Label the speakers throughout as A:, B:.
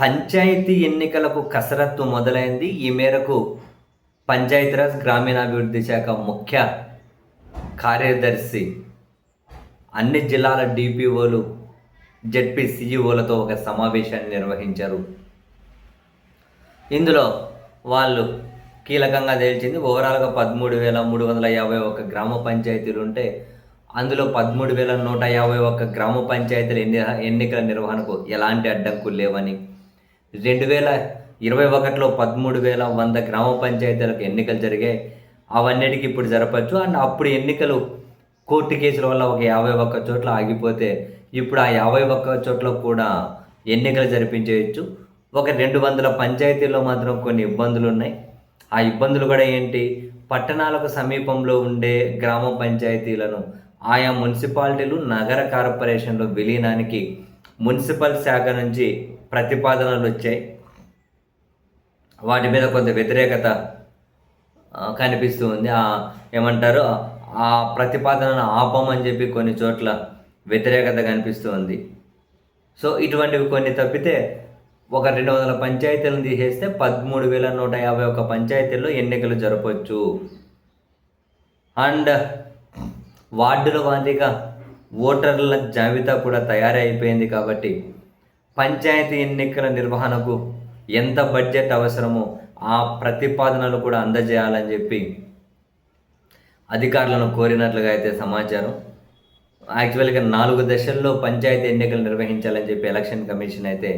A: పంచాయతీ ఎన్నికలకు కసరత్తు మొదలైంది. ఈ మేరకు పంచాయతీరాజ్ గ్రామీణాభివృద్ధి శాఖ ముఖ్య కార్యదర్శి అన్ని జిల్లాల డిపిఓలు, జెడ్పీ సీఈఓలతో ఒక సమావేశాన్ని నిర్వహించారు. ఇందులో వాళ్ళు కీలకంగా తేల్చింది ఓవరాల్గా 13,351 గ్రామ పంచాయతీలు ఉంటే అందులో 13,151 గ్రామ పంచాయతీల ఎన్నికల నిర్వహణకు ఎలాంటి అడ్డంకులు లేవని, 2021లో 13,100 గ్రామ పంచాయతీలకు ఎన్నికలు జరిగాయి. అవన్నిటికీ ఇప్పుడు జరపచ్చు. అండ్ అప్పుడు ఎన్నికలు కోర్టు కేసుల వల్ల ఒక 51 చోట్ల ఆగిపోతే ఇప్పుడు ఆ 51 చోట్ల కూడా ఎన్నికలు జరిపించేయచ్చు. ఒక 200 పంచాయతీల్లో మాత్రం కొన్ని ఇబ్బందులు ఉన్నాయి. ఆ ఇబ్బందులు కూడా ఏంటి? పట్టణాలకు సమీపంలో ఉండే గ్రామ పంచాయతీలను ఆయా మున్సిపాలిటీలు నగర కార్పొరేషన్లో విలీనానికి మున్సిపల్ శాఖ నుంచి ప్రతిపాదనలు వచ్చాయి. వాటి మీద కొంత వ్యతిరేకత కనిపిస్తూ ఉంది. ఏమంటారు, ఆ ప్రతిపాదనను ఆపమని చెప్పి కొన్ని చోట్ల వ్యతిరేకత కనిపిస్తూ ఉంది. సో ఇటువంటివి కొన్ని తప్పితే ఒక 200 పంచాయతీలను తీసేస్తే 13,151 పంచాయతీల్లో ఎన్నికలు జరపవచ్చు. అండ్ వార్డుల వారీగా ఓటర్ల జాబితా కూడా తయారైపోయింది. కాబట్టి పంచాయతీ ఎన్నికల నిర్వహణకు ఎంత బడ్జెట్ అవసరమో ఆ ప్రతిపాదనలు కూడా అందజేయాలని చెప్పి అధికారులను కోరినట్లుగా అయితే సమాచారం. యాక్చువల్గా 4 దశల్లో పంచాయతీ ఎన్నికలు నిర్వహించాలని చెప్పి ఎలక్షన్ కమిషన్ అయితే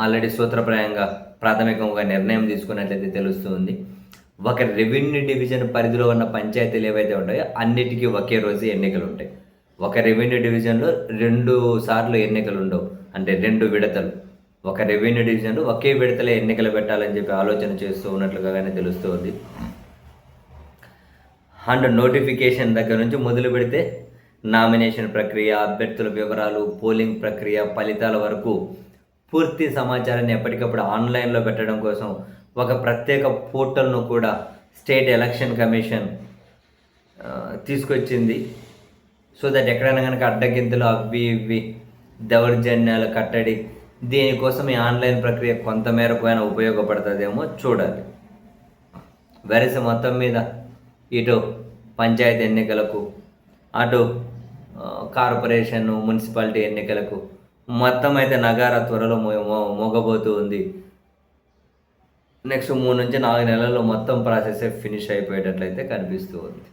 A: ఆల్రెడీ సూత్రప్రాయంగా ప్రాథమికంగా నిర్ణయం తీసుకున్నట్లయితే తెలుస్తుంది. ఒక రెవెన్యూ డివిజన్ పరిధిలో ఉన్న పంచాయతీలు ఏవైతే ఉంటాయో అన్నిటికీ ఒకే రోజు ఎన్నికలు ఉంటాయి. ఒక రెవెన్యూ డివిజన్లో 2 సార్లు ఎన్నికలు ఉండవు, అంటే 2 విడతలు. ఒక రెవెన్యూ డివిజన్లో ఒకే విడతలే ఎన్నికలు పెట్టాలని చెప్పి ఆలోచన చేస్తూ ఉన్నట్లుగానే తెలుస్తుంది. అండ్ నోటిఫికేషన్ దగ్గర నుంచి మొదలు పెడితే నామినేషన్ ప్రక్రియ, అభ్యర్థుల వివరాలు, పోలింగ్ ప్రక్రియ, ఫలితాల వరకు పూర్తి సమాచారాన్ని ఎప్పటికప్పుడు ఆన్లైన్లో పెట్టడం కోసం ఒక ప్రత్యేక పోర్టల్ను కూడా స్టేట్ ఎలక్షన్ కమిషన్ తీసుకొచ్చింది. సో దట్ ఎక్కడైనా కనుక అడ్డగింతలు అవి ఇవి దౌర్జన్యాలు కట్టడి, దీనికోసం ఈ ఆన్లైన్ ప్రక్రియ కొంతమేరకు అయినా ఉపయోగపడుతుందేమో చూడాలి. వెరసి మొత్తం మీద ఇటు పంచాయతీ ఎన్నికలకు, అటు కార్పొరేషన్, మున్సిపాలిటీ ఎన్నికలకు మొత్తం అయితే నగారా త్వరలో మోగబోతూ ఉంది. నెక్స్ట్ 3 నుంచి 4 నెలల్లో మొత్తం ప్రాసెస్ ఫినిష్ అయిపోయేటట్లయితే కనిపిస్తూ ఉంది.